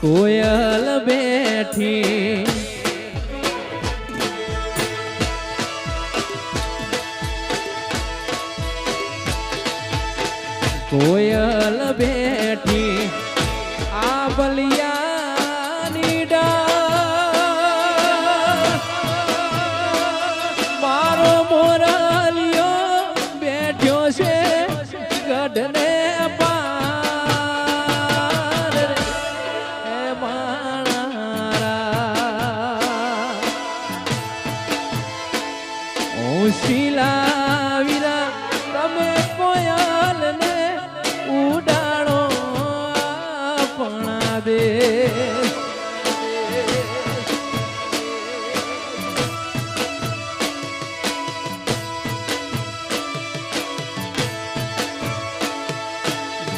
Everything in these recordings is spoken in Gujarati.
કોયલ બેઠી કોયલ બેઠી આ બલિયાની ડાળ મારો મોરલિયો બેઠ્યો છે ગઢને પાર હે મારા શીલા વીરા તમે કોયલને ઉડાડો આપણા દેશ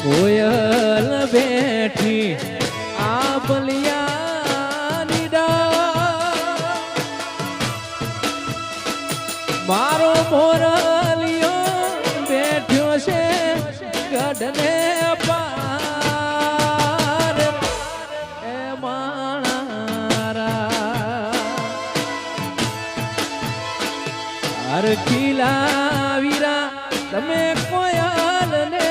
કોયલ બેઠી આ બલિયાની ડાળ મારો મોરલિયો બેઠ્યો છે ગઢને પાર એ મારા અરખીલા વીરા તમે કોયલને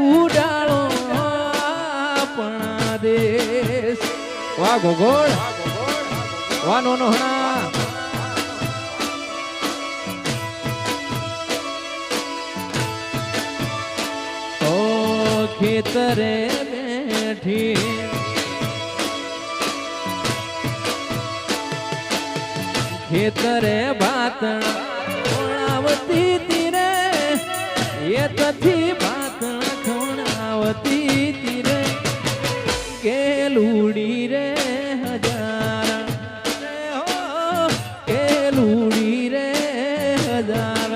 ઉડાડો આપણા દેશ વાહ ગોગોળ વાહ નોનોહણા ખેતરે બેઠી ખેતરે ભાતણ ખોણાવતી તીરે એ તથી ભાતણ ખોણાવતી તીરે કેલુડી રે હજાર કેલુડી રે હજાર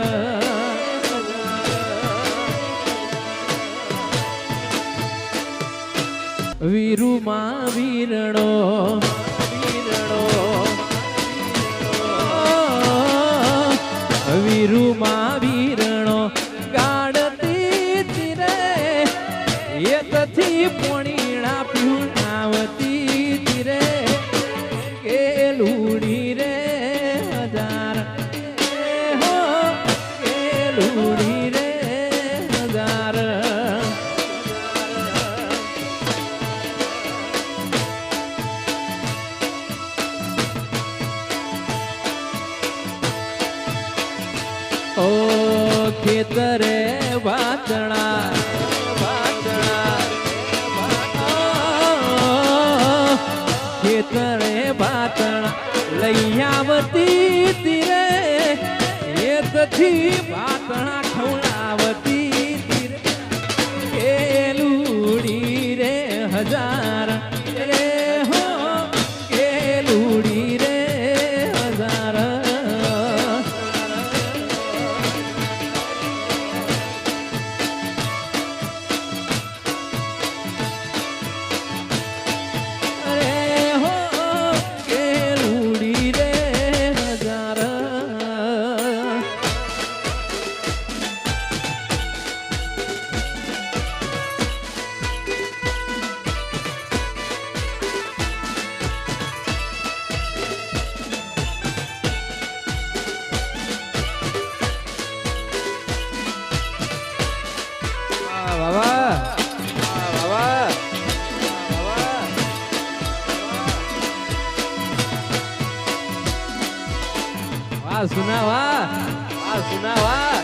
વીરુમાં વીરણો વીરણો વીરુમાં વીરણો ગાડતી તીરે એકથી પોણીણા પીવડાવતી તીરે કેલુડી રે હજાર હો કેલુડી રે હજાર ઓ ખેતરે વાતણા ખેતરે વાતણા લઈ આવતી તીરે એકથી વાતણા ખવડાવતી તીરે કેલુડી રે હજાર રે હો કેલુડી રે હજાર સુનાવા સુનાવા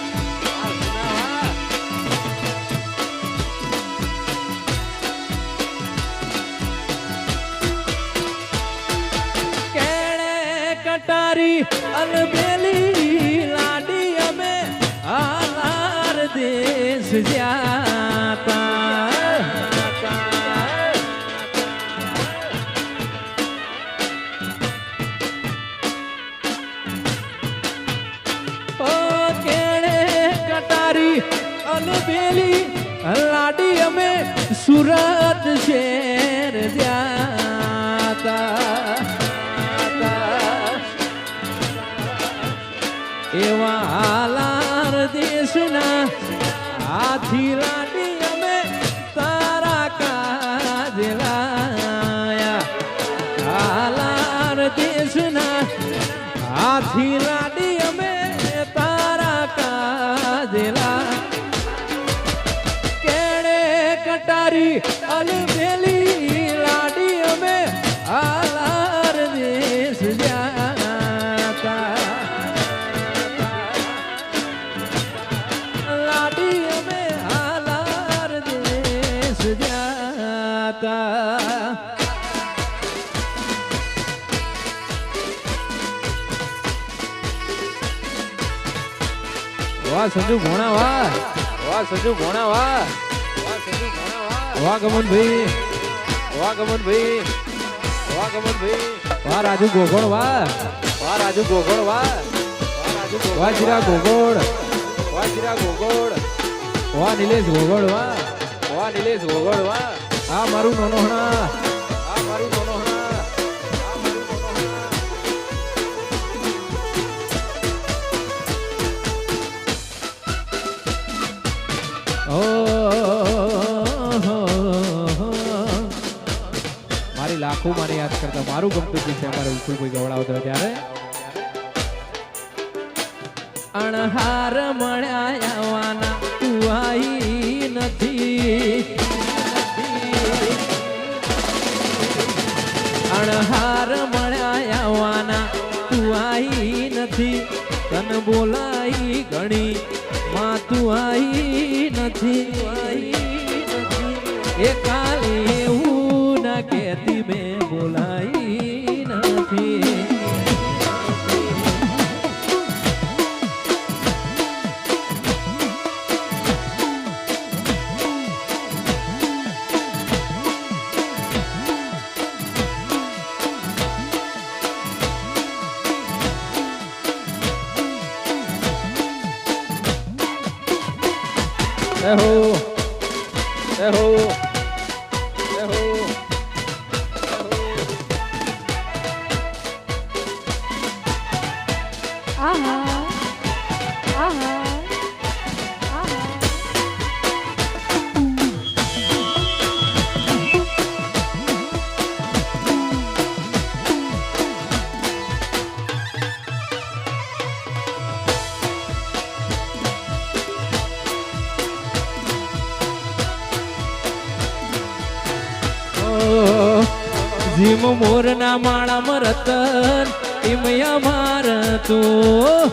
કેળે કટારી અલબેલી લાડી અમે આલાર દેશ જાતા અલબેલી લાડી અમે સુરત શહેર જાતા એવા આલાર દેશના હાથી લાડી અમે તારા કાજલા આથી લાડી અમે તારા કાજેલા કેડે કટારી અલબેલી લાડી અમે આલાર દેશ જાતા લાડી અમે આલાર દેશ જાતા વાહ સંજુ ભોણા વાહ વાહ સંજુ ભોણા વાહ વાહ સંજુ ભોણા વાહ વાહ ગમનભાઈ વાહ ગમનભાઈ વાહ ગમનભાઈ વાહ રાજુ ગોગોળ વાહ વાહ રાજુ ગોગોળ વાહ વાહ રાજુ ગોગોળ વાહ ચિરા ગોગોળ વાહ ચિરા ગોગોળ વાહ નિલેશ ગોગોળ વાહ વાહ નિલેશ ગોગોળ વાહ આ મારું નોનોહણા આ મારું નોનોહણા આ મારું નોનોહણા મારી લાખો મારે યાદ કરતા મારું ગમતું ગીત છે અમારે વિપુલભાઈ ગવડાવતો ત્યારે અણહાર મળ્યા આવવાના તું આઈ નથી અણહાર મળ્યા આવવાના તું આઈ નથી તન બોલાઈ ઘણી માં તું આઈ નથી એ કાલે એવું ના કહેતી મેં બોલાઈ નથી એહો એહો એહો આહા આહા જીમ મોરના માળા રતન ઇમયા માર તું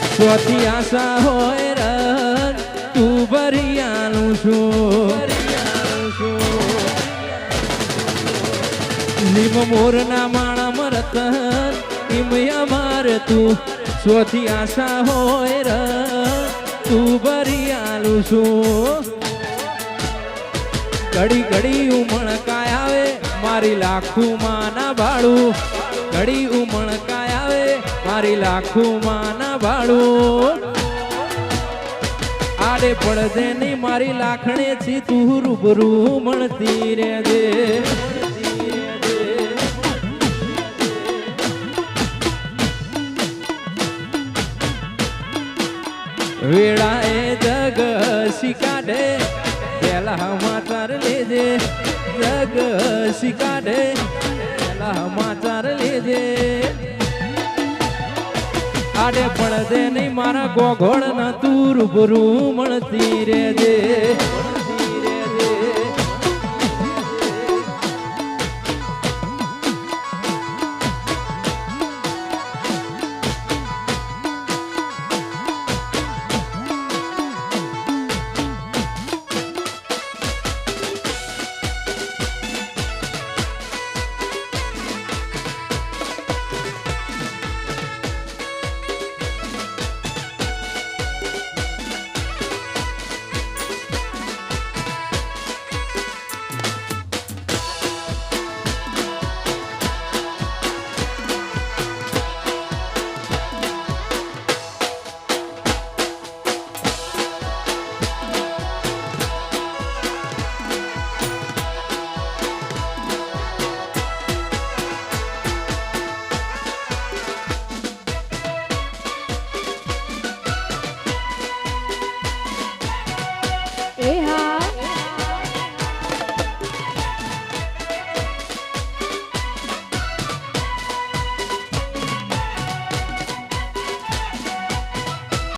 સ્વથી આશા હોય રન તું ભરિયાનું છું જીમ મોરના માળા રતન ઇમયા માર તું સ્વથી આશા હોય રન તું ભરિયાનું છું ઘડી ઘડી ઉમણકાય આવે મારી લાખું માના ભાડું ઘડી ઉમણકાય આવે મારી લાખું માના ભાડું આડે પડદે નહીં મારી લાખણે થી તું રૂબરૂ મળતી રહેજે વેળાએ જગ શિકાડે પેલા માતાર લેજે જગ શિકાડે પેલા માતાર લેજે આડે પડદે નહીં મારા ગોગોળ ના તું રૂબરૂ મળતી રહેજે